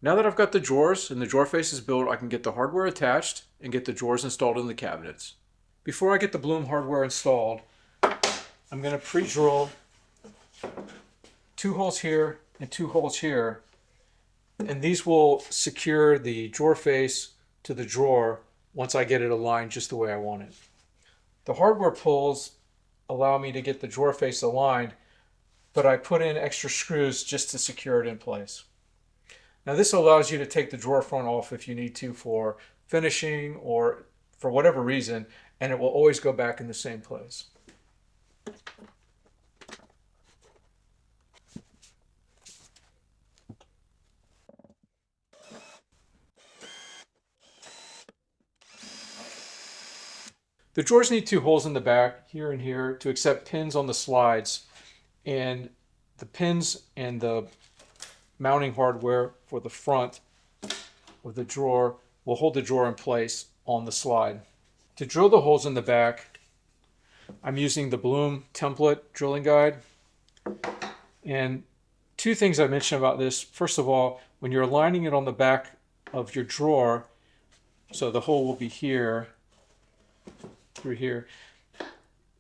Now that I've got the drawers and the drawer face is built, I can get the hardware attached and get the drawers installed in the cabinets. Before I get the Blum hardware installed, I'm going to pre-drill 2 holes here and 2 holes here, and these will secure the drawer face to the drawer once I get it aligned just the way I want it. The hardware pulls allow me to get the drawer face aligned, but I put in extra screws just to secure it in place. Now this allows you to take the drawer front off if you need to for finishing or for whatever reason, and it will always go back in the same place. The drawers need 2 holes in the back, here and here, to accept pins on the slides, and the pins and the mounting hardware for the front of the drawer will hold the drawer in place on the slide. To drill the holes in the back, I'm using the Blum template drilling guide. And 2 things I mentioned about this. First of all, when you're aligning it on the back of your drawer, so the hole will be here, through here,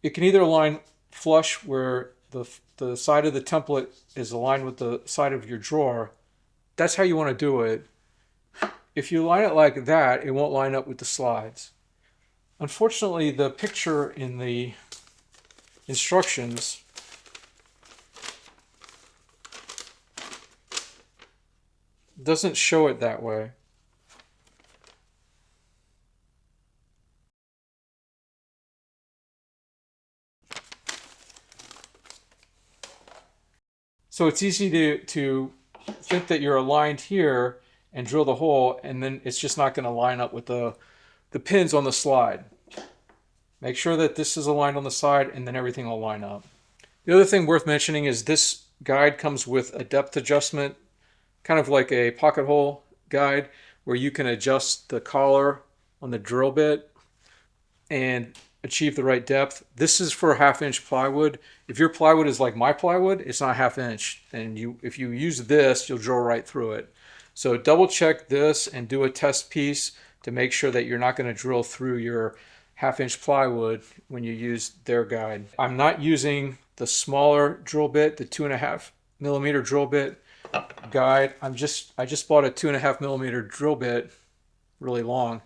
it can either align flush where the side of the template is aligned with the side of your drawer. That's how you want to do it. If you line it like that, it won't line up with the slides. Unfortunately, the picture in the instructions doesn't show it that way. So it's easy to think that you're aligned here and drill the hole, and then it's just not going to line up with the pins on the slide. Make sure that this is aligned on the side, and then everything will line up. The other thing worth mentioning is this guide comes with a depth adjustment, kind of like a pocket hole guide, where you can adjust the collar on the drill bit and achieve the right depth. This is for 1/2 inch plywood. If your plywood is like my plywood, it's not 1/2 inch. And if you use this, you'll drill right through it. So double check this and do a test piece to make sure that you're not going to drill through your 1/2 inch plywood when you use their guide. I'm not using the smaller drill bit, the 2.5 millimeter drill bit guide. I just bought a 2.5 millimeter drill bit, really long.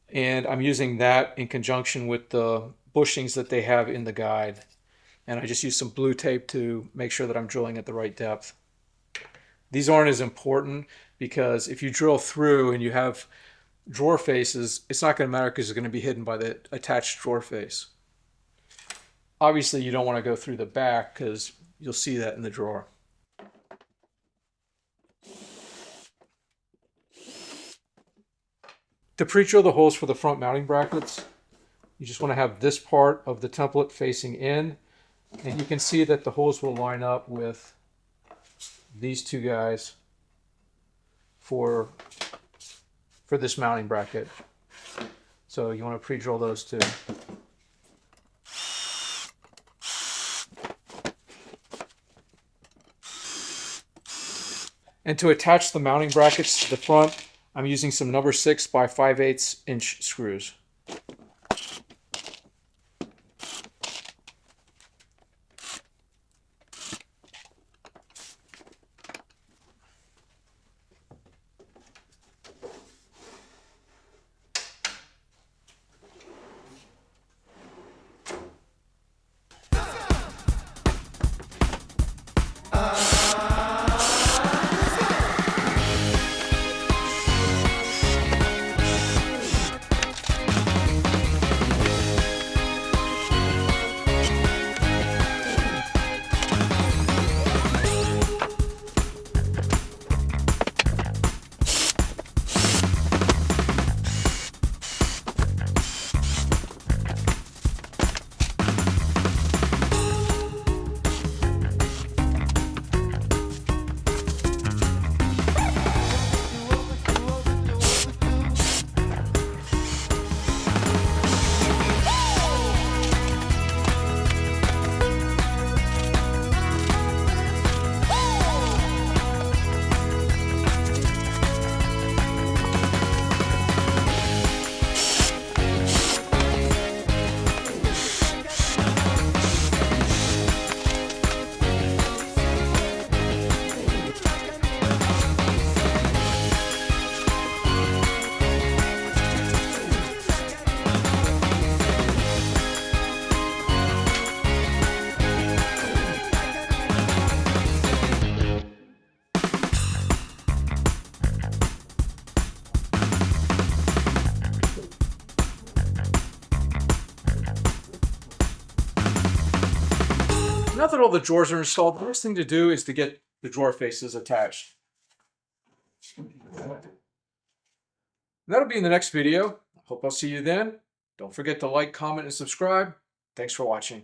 And I'm using that in conjunction with the bushings that they have in the guide. And I just use some blue tape to make sure that I'm drilling at the right depth. These aren't as important because if you drill through and you have drawer faces, it's not going to matter because it's going to be hidden by the attached drawer face. Obviously, you don't want to go through the back because you'll see that in the drawer. To pre-drill the holes for the front mounting brackets, you just want to have this part of the template facing in, and you can see that the holes will line up with these 2 guys for this mounting bracket. So you want to pre-drill those 2. And to attach the mounting brackets to the front, I'm using some number 6 by 5/8 inch screws. now that all the drawers are installed, the next thing to do is to get the drawer faces attached. That'll be in the next video. Hope I'll see you then. Don't forget to like, comment, and subscribe. Thanks for watching.